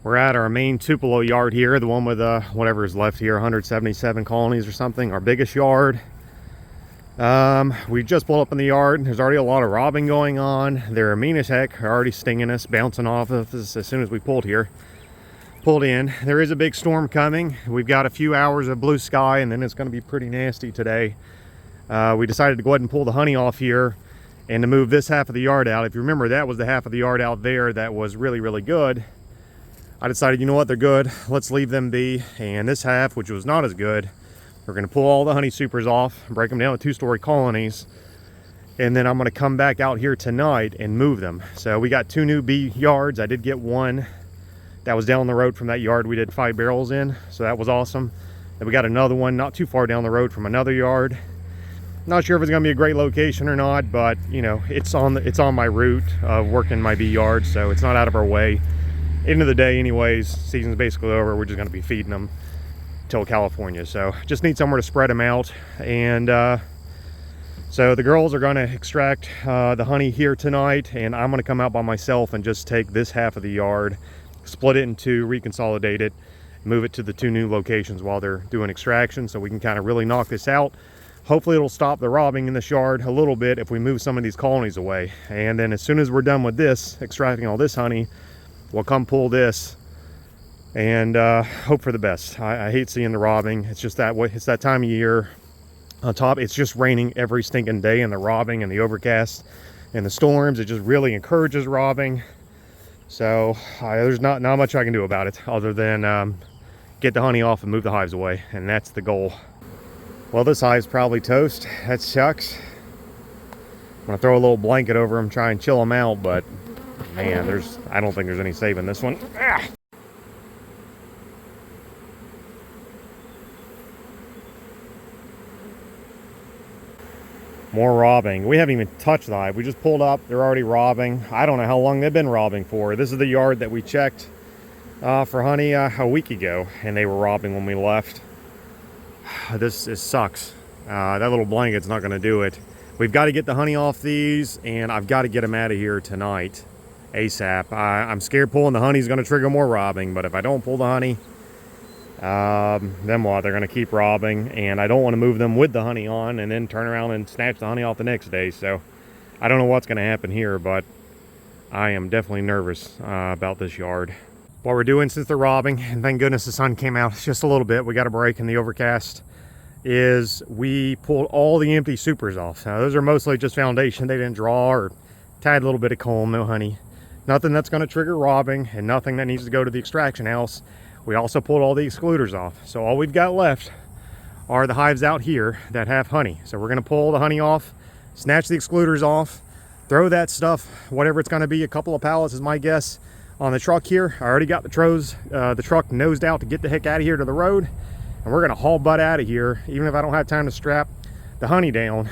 We're at our main Tupelo yard here, the one with whatever is left here, 177 colonies or something, our biggest yard. We just pulled up in the yard. There's already a lot of robbing going on. They're mean as heck, they're already stinging us, bouncing off of us as soon as we pulled in. There is a big storm coming. We've got a few hours of blue sky, and then it's going to be pretty nasty today. We decided to go ahead and pull the honey off here and to move this half of the yard out. If you remember, that was the half of the yard out there that was really, really good. I decided, you know what, they're good, let's leave them be. And this half, which was not as good, we're going to pull all the honey supers off, break them down to 2-story colonies, and then I'm going to come back out here tonight and move them. So we got 2 new bee yards. I did get one that was down the road from that yard we did 5 barrels in, so that was awesome. Then we got another one not too far down the road from another yard. Not sure if it's going to be a great location or not, but you know, it's on my route of working my bee yard, so it's not out of our way. End of the day anyways, season's basically over. We're just going to be feeding them till California, so just need somewhere to spread them out. And so the girls are going to extract the honey here tonight, and I'm going to come out by myself and just take this half of the yard, split it in 2, reconsolidate it, move it to the 2 new locations while they're doing extraction, so we can kind of really knock this out. Hopefully it'll stop the robbing in this yard a little bit if we move some of these colonies away. And then as soon as we're done with this, extracting all this honey, we'll come pull this and hope for the best. I hate seeing the robbing. It's just that way. It's that time of year. On top, it's just raining every stinking day, and the robbing and the overcast and the storms, it just really encourages robbing. So there's not much I can do about it other than get the honey off and move the hives away, and that's the goal. Well, this hive's probably toast. That sucks. I'm gonna throw a little blanket over them, try and chill them out, but man, I don't think there's any saving this one. Ah! More robbing. We haven't even touched the hive. We just pulled up. They're already robbing. I don't know how long they've been robbing for. This is the yard that we checked for honey a week ago, and they were robbing when we left. This sucks. That little blanket's not going to do it. We've got to get the honey off these, and I've got to get them out of here tonight ASAP. I'm scared pulling the honey is going to trigger more robbing, but if I don't pull the honey, then what? They're going to keep robbing, and I don't want to move them with the honey on and then turn around and snatch the honey off the next day. So I don't know what's going to happen here, but I am definitely nervous about this yard. What we're doing since they're robbing, and thank goodness the sun came out just a little bit, we got a break in the overcast, is we pulled all the empty supers off. Now those are mostly just foundation. They didn't draw or tied a little bit of comb, no honey. Nothing that's going to trigger robbing, and nothing that needs to go to the extraction house. We also pulled all the excluders off. So all we've got left are the hives out here that have honey. So we're going to pull the honey off, snatch the excluders off, throw that stuff, whatever it's going to be, a couple of pallets is my guess, on the truck here. I already got the truck nosed out to get the heck out of here to the road, and we're going to haul butt out of here. Even if I don't have time to strap the honey down,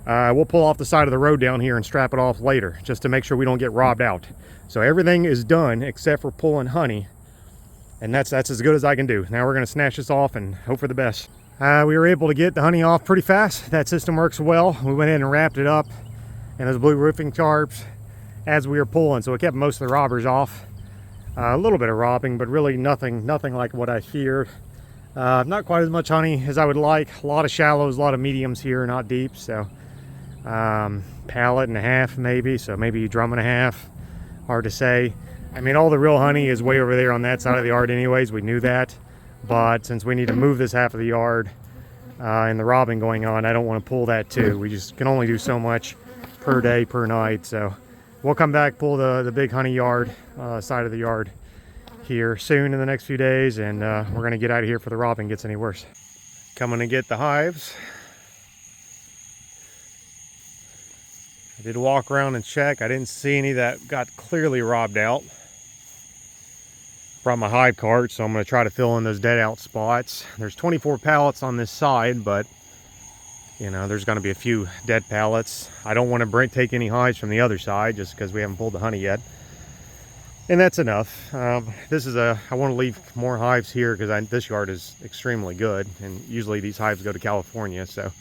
we'll pull off the side of the road down here and strap it off later, just to make sure we don't get robbed out. So everything is done except for pulling honey, and that's as good as I can do. Now we're going to snatch this off and hope for the best. We were able to get the honey off pretty fast. That system works well. We went in and wrapped it up in those blue roofing tarps as we were pulling, so it kept most of the robbers off. A little bit of robbing, but really nothing like what I feared. Not quite as much honey as I would like. A lot of shallows, a lot of mediums here, not deep. So pallet and a half maybe, so maybe a drum and a half. Hard to say. I mean, all the real honey is way over there on that side of the yard anyways. We knew that, but since we need to move this half of the yard and the robbing going on, I don't want to pull that too. We just can only do so much per day, per night. So we'll come back, pull the big honey yard, side of the yard here soon in the next few days, and we're going to get out of here before the robbing gets any worse. Coming to get the hives. I did walk around and check. I didn't see any that got clearly robbed out. Brought my hive cart, so I'm going to try to fill in those dead out spots. There's 24 pallets on this side, but you know, there's going to be a few dead pallets. I don't want to take any hives from the other side just because we haven't pulled the honey yet. And that's enough. I want to leave more hives here because this yard is extremely good, and usually these hives go to California. So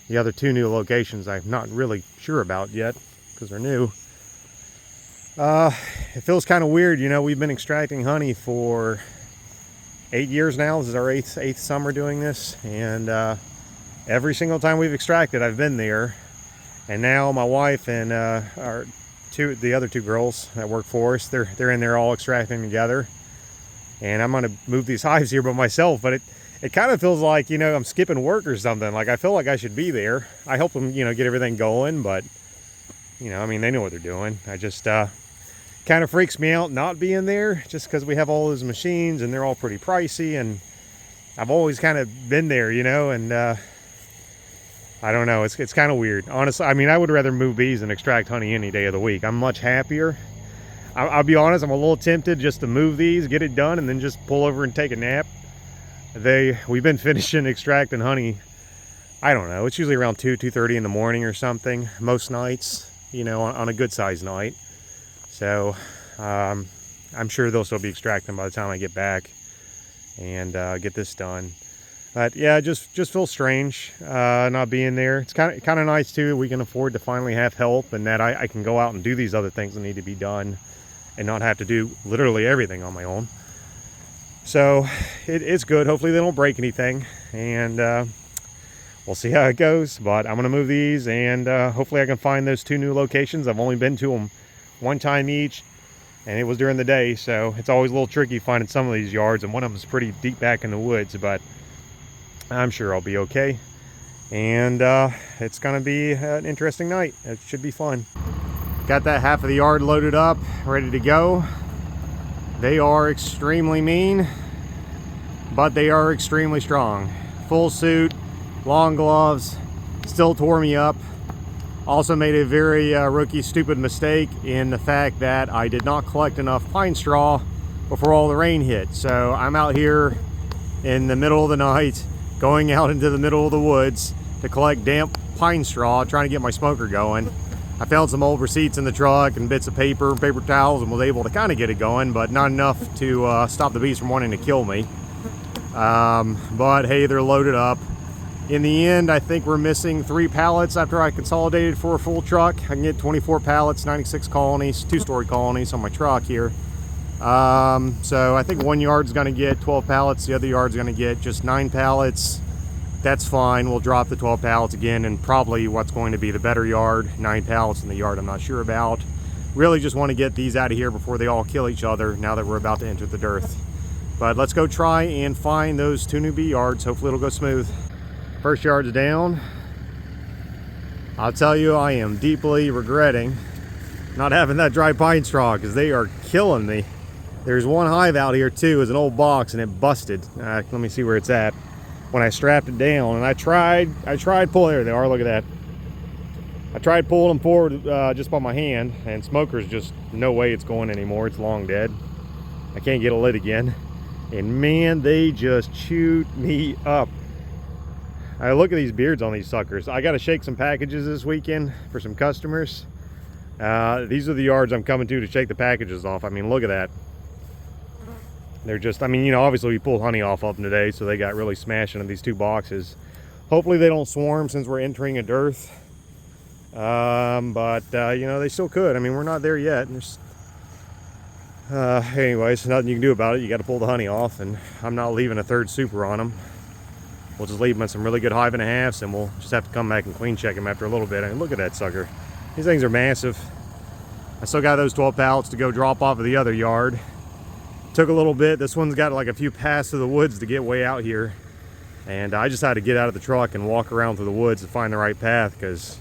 the other 2 new locations I'm not really sure about yet because they're new. It feels kind of weird. You know, we've been extracting honey for 8 years now. This is our eighth summer doing this, and every single time we've extracted, I've been there. And now my wife and the other two girls that work for us, they're in there all extracting together. And I'm gonna move these hives here by myself, but it kind of feels like, you know, I'm skipping work or something. Like, I feel like I should be there. I help them, you know, get everything going, but, you know, I mean, they know what they're doing. I just kind of freaks me out not being there, just because we have all those machines and they're all pretty pricey, and I've always kind of been there, you know, and I don't know, it's kind of weird. Honestly, I mean, I would rather move bees and extract honey any day of the week. I'm much happier. I'll be honest, I'm a little tempted just to move these, get it done, and then just pull over and take a nap. We've been finishing extracting honey, I don't know, it's usually around 2:30 in the morning or something, most nights, you know, on a good sized night. So I'm sure they'll still be extracting by the time I get back and get this done. But yeah, just feels strange not being there. It's kind of nice too. We can afford to finally have help, and that I can go out and do these other things that need to be done and not have to do literally everything on my own. So it's good. Hopefully they don't break anything, and we'll see how it goes. But I'm gonna move these, and hopefully I can find those 2 new locations. I've only been to them one time each, and it was during the day, so it's always a little tricky finding some of these yards, and one of them is pretty deep back in the woods, but I'm sure I'll be okay. And it's gonna be an interesting night. It should be fun. Got that half of the yard loaded up, ready to go. They are extremely mean, but they are extremely strong. Full suit, long gloves, still tore me up. Also made a very rookie stupid mistake in the fact that I did not collect enough pine straw before all the rain hit. So I'm out here in the middle of the night, going out into the middle of the woods to collect damp pine straw, trying to get my smoker going. I found some old receipts in the truck and bits of paper and paper towels, and was able to kind of get it going, but not enough to stop the bees from wanting to kill me. But hey, they're loaded up. In the end, I think we're missing 3 pallets after I consolidated for a full truck. I can get 24 pallets, 96 colonies, 2-story colonies on my truck here. So I think one yard's gonna get 12 pallets, the other yard's gonna get just 9 pallets. That's fine. We'll drop the 12 pallets again, and probably what's going to be the better yard, 9 pallets in the yard I'm not sure about. Really just want to get these out of here before they all kill each other now that we're about to enter the dearth. But let's go try and find those 2 new bee yards. Hopefully it'll go smooth. First yard's down. I'll tell you, I am deeply regretting not having that dry pine straw, because they are killing me. There's one hive out here too, is an old box, and it busted. Let me see where it's at. When I strapped it down, and I tried pulling, there they are, look at that. I tried pulling them forward just by my hand, and smoker's just no way it's going anymore. It's long dead. I can't get a lid again, and man, they just chewed me up. I look at these beards on these suckers. I got to shake some packages this weekend for some customers. These are the yards I'm coming to shake the packages off. I mean, look at that. They're just, I mean, you know, obviously we pulled honey off of them today, so they got really smashed into these 2 boxes. Hopefully they don't swarm since we're entering a dearth. But you know, they still could. I mean, we're not there yet. Anyways, nothing you can do about it. You got to pull the honey off, and I'm not leaving a 3rd super on them. We'll just leave them in some really good 5.5s, and we'll just have to come back and clean check them after a little bit. I mean, look at that sucker. These things are massive. I still got those 12 pallets to go drop off of the other yard. Took a little bit. This one's got like a few paths to the woods to get way out here, and I just had to get out of the truck and walk around through the woods to find the right path, because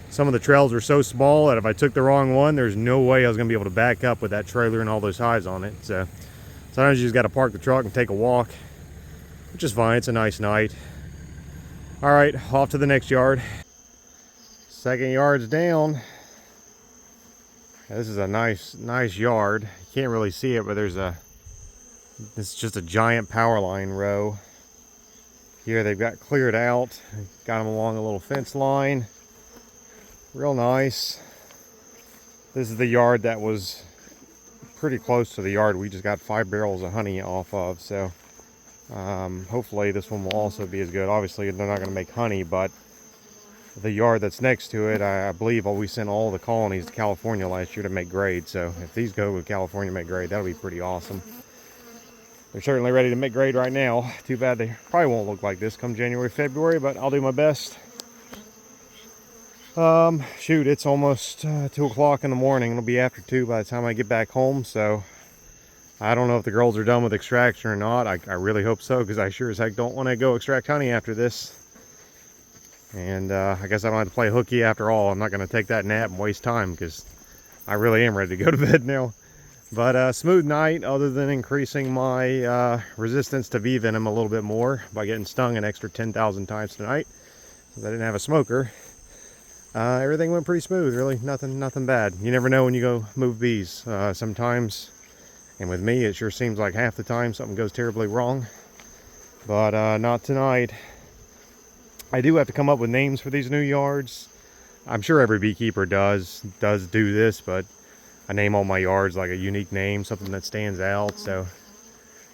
some of the trails are so small that if I took the wrong one, there's no way I was gonna be able to back up with that trailer and all those hives on it. So sometimes you just got to park the truck and take a walk, which is fine. It's a nice night. All right, off to the next yard. 2nd yard's down. This is a nice yard. You can't really see it, but it's just a giant power line row. Here they've got cleared out. Got them along a little fence line. Real nice. This is the yard that was pretty close to the yard we just got 5 barrels of honey off of. So hopefully this one will also be as good. Obviously they're not going to make honey, but the yard that's next to it, I believe we sent all the colonies to California last year to make grade. So if these go to California to make grade, that'll be pretty awesome. They're certainly ready to make grade right now. Too bad they probably won't look like this come January, February, but I'll do my best. Shoot, it's almost 2 o'clock in the morning. It'll be after 2 by the time I get back home, so I don't know if the girls are done with extraction or not. I really hope so, because I sure as heck don't want to go extract honey after this. And I guess I don't have to play hooky after all. I'm not going to take that nap and waste time, because I really am ready to go to bed now. But smooth night, other than increasing my resistance to bee venom a little bit more by getting stung an extra 10,000 times tonight, because I didn't have a smoker. Everything went pretty smooth, really. Nothing bad. You never know when you go move bees. Sometimes, and with me, it sure seems like half the time something goes terribly wrong. But not tonight. I do have to come up with names for these new yards. I'm sure every beekeeper does do this, but I name all my yards like a unique name, something that stands out. So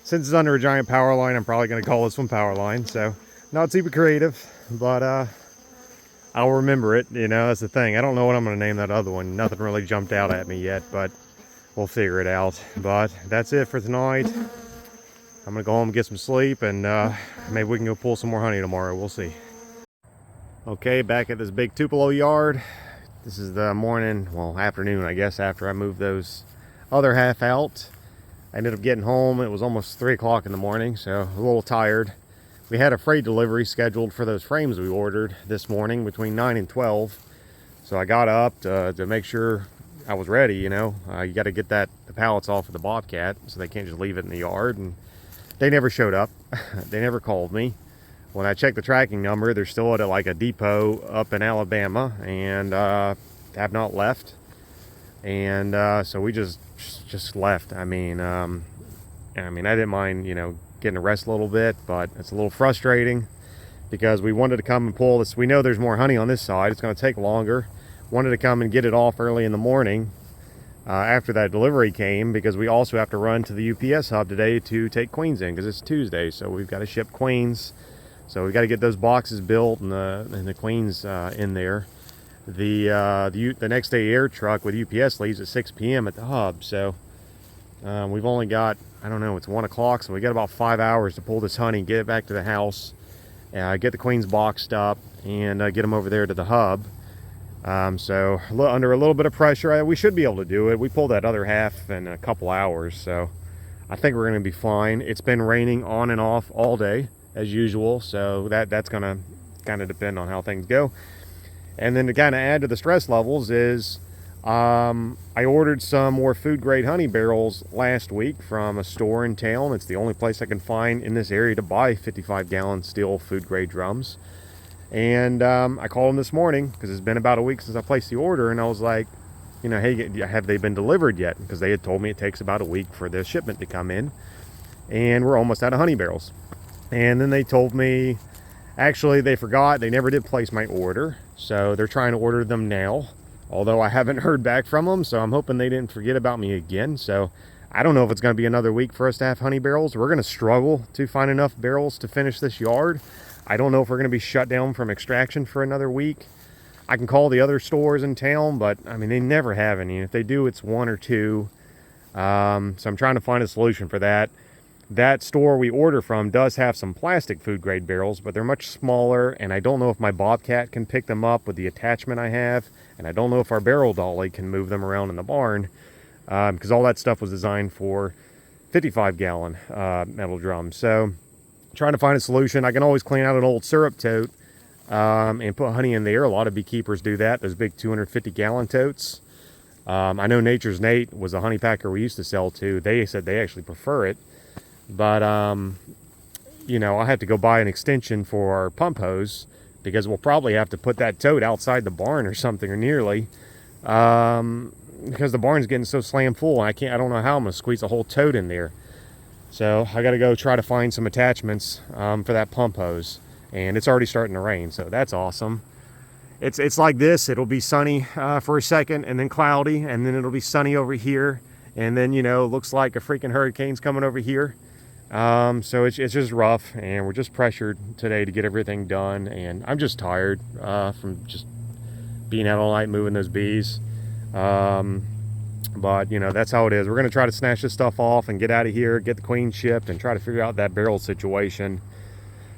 since it's under a giant power line, I'm probably going to call this one Power Line. So not super creative, but I'll remember it. You know, that's the thing. I don't know what I'm going to name that other one. Nothing really jumped out at me yet, but we'll figure it out. But that's it for tonight. I'm going to go home and get some sleep, and maybe we can go pull some more honey tomorrow. We'll see. Okay, back at this big Tupelo yard. This is the morning, well, afternoon, I guess, after I moved those other half out. I ended up getting home. It was almost 3 o'clock in the morning, so a little tired. We had a freight delivery scheduled for those frames we ordered this morning between 9 and 12. So I got up to make sure I was ready, you know. You got to get the pallets off of the Bobcat, so they can't just leave it in the yard. And they never showed up. They never called me. When I checked the tracking number, they're still at like a depot up in Alabama, and have not left. And so we just left. I mean, I didn't mind, you know, getting to rest a little bit, but it's a little frustrating because we wanted to come and pull this. We know there's more honey on this side. It's going to take longer. Wanted to come and get it off early in the morning after that delivery came, because we also have to run to the UPS hub today to take queens in, because it's Tuesday, so we've got to ship queens. So we got to get those boxes built and the queens in there. The next day air truck with UPS leaves at 6 p.m. at the hub. So we've only got, I don't know, it's 1 o'clock. So we got about 5 hours to pull this honey, get it back to the house, get the queens boxed up, and get them over there to the hub. So under a little bit of pressure, we should be able to do it. We pulled that other half in a couple hours. So I think we're going to be fine. It's been raining on and off all day, as usual, so that's gonna kind of depend on how things go. And then to kind of add to the stress levels is I ordered some more food grade honey barrels last week from a store in town. It's the only place I can find in this area to buy 55-gallon steel food grade drums. And I called them this morning, because it's been about a week since I placed the order, and I was like, you know, hey, have they been delivered yet? Because they had told me it takes about a week for the shipment to come in, and we're almost out of honey barrels. And then they told me, actually, they forgot. They never did place my order. So they're trying to order them now. Although I haven't heard back from them. So I'm hoping they didn't forget about me again. So I don't know if it's going to be another week for us to have honey barrels. We're going to struggle to find enough barrels to finish this yard. I don't know if we're going to be shut down from extraction for another week. I can call the other stores in town, but I mean, they never have any. If they do, it's 1 or 2. So I'm trying to find a solution for that. That store we order from does have some plastic food grade barrels, but they're much smaller, and I don't know if my Bobcat can pick them up with the attachment I have, and I don't know if our barrel dolly can move them around in the barn, because all that stuff was designed for 55-gallon metal drums. So trying to find a solution. I can always clean out an old syrup tote and put honey in there. A lot of beekeepers do that, those big 250-gallon totes. I know Nature's Nate was a honey packer we used to sell to. They said they actually prefer it. But, you know, I'll have to go buy an extension for our pump hose, because we'll probably have to put that tote outside the barn or something, or nearly, because the barn's getting so slam full. I don't know how I'm going to squeeze a whole tote in there. So I got to go try to find some attachments for that pump hose, and it's already starting to rain, so that's awesome. It's like this. It'll be sunny for a second, and then cloudy, and then it'll be sunny over here, and then, you know, looks like a freaking hurricane's coming over here. So it's just rough, and we're just pressured today to get everything done, and I'm just tired from just being out all night moving those bees. But you know, that's how it is. We're gonna try to snatch this stuff off and get out of here, get the queen shipped, and try to figure out that barrel situation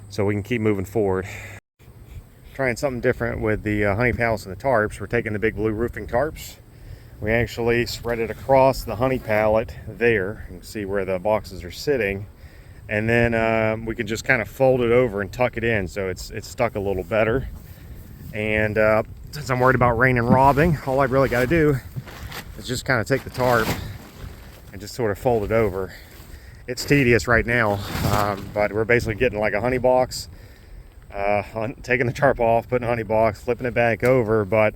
so we can keep moving forward. Trying something different with the honey palace and the tarps. We're taking the big blue roofing tarps. We actually spread it across the honey pallet there. You can see where the boxes are sitting. And then we can just kind of fold it over and tuck it in so it's stuck a little better. And since I'm worried about rain and robbing, all I've really got to do is just kind of take the tarp and just sort of fold it over. It's tedious right now, but we're basically getting like a honey box, taking the tarp off, putting a honey box, flipping it back over, but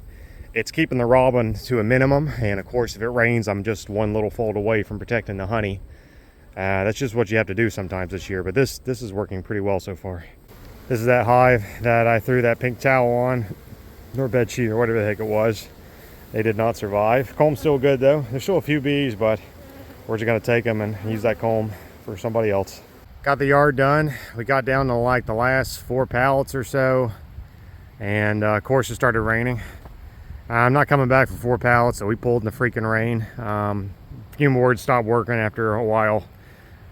it's keeping the robbing to a minimum. And of course, if it rains, I'm just one little fold away from protecting the honey. That's just what you have to do sometimes this year, but this is working pretty well so far. This is that hive that I threw that pink towel on, or bed sheet, or whatever the heck it was. They did not survive. Comb's still good though. There's still a few bees, but we're just gonna take them and use that comb for somebody else. Got the yard done. We got down to like the last 4 pallets or so, and of course it started raining. I'm not coming back for 4 pallets, so we pulled in the freaking rain. Fume boards stopped working after a while,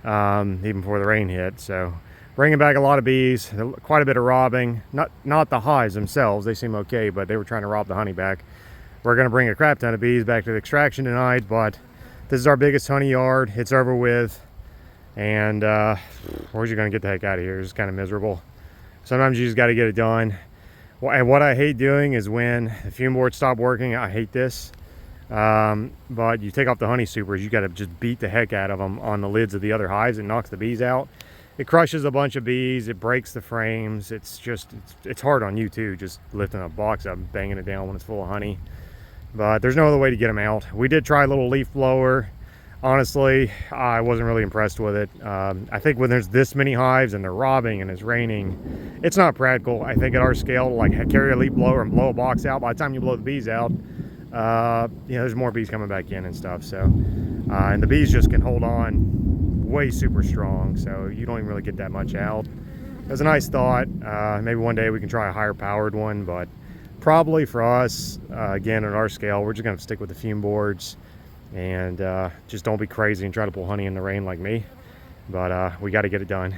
even before the rain hit. So bringing back a lot of bees, quite a bit of robbing. Not the hives themselves, they seem okay, but they were trying to rob the honey back. We're gonna bring a crap ton of bees back to the extraction tonight, but this is our biggest honey yard. It's over with, and we're just gonna get the heck out of here. It's kind of miserable. Sometimes you just got to get it done. And what I hate doing is when the fume boards stop working. I hate this. But you take off the honey supers, you got to just beat the heck out of them on the lids of the other hives. It knocks the bees out. It crushes a bunch of bees. It breaks the frames. It's hard on you too, just lifting a box up and banging it down when it's full of honey. But there's no other way to get them out. We did try a little leaf blower. Honestly, I wasn't really impressed with it. I think when there's this many hives and they're robbing and it's raining, it's not practical. I think at our scale, to like carry a leaf blower and blow a box out, by the time you blow the bees out, you know, there's more bees coming back in and stuff. So, and the bees just can hold on way super strong, so you don't even really get that much out. It was a nice thought. Maybe one day we can try a higher powered one, but probably for us, again, at our scale, we're just gonna stick with the fume boards. And just don't be crazy and try to pull honey in the rain like me, but we got to get it done.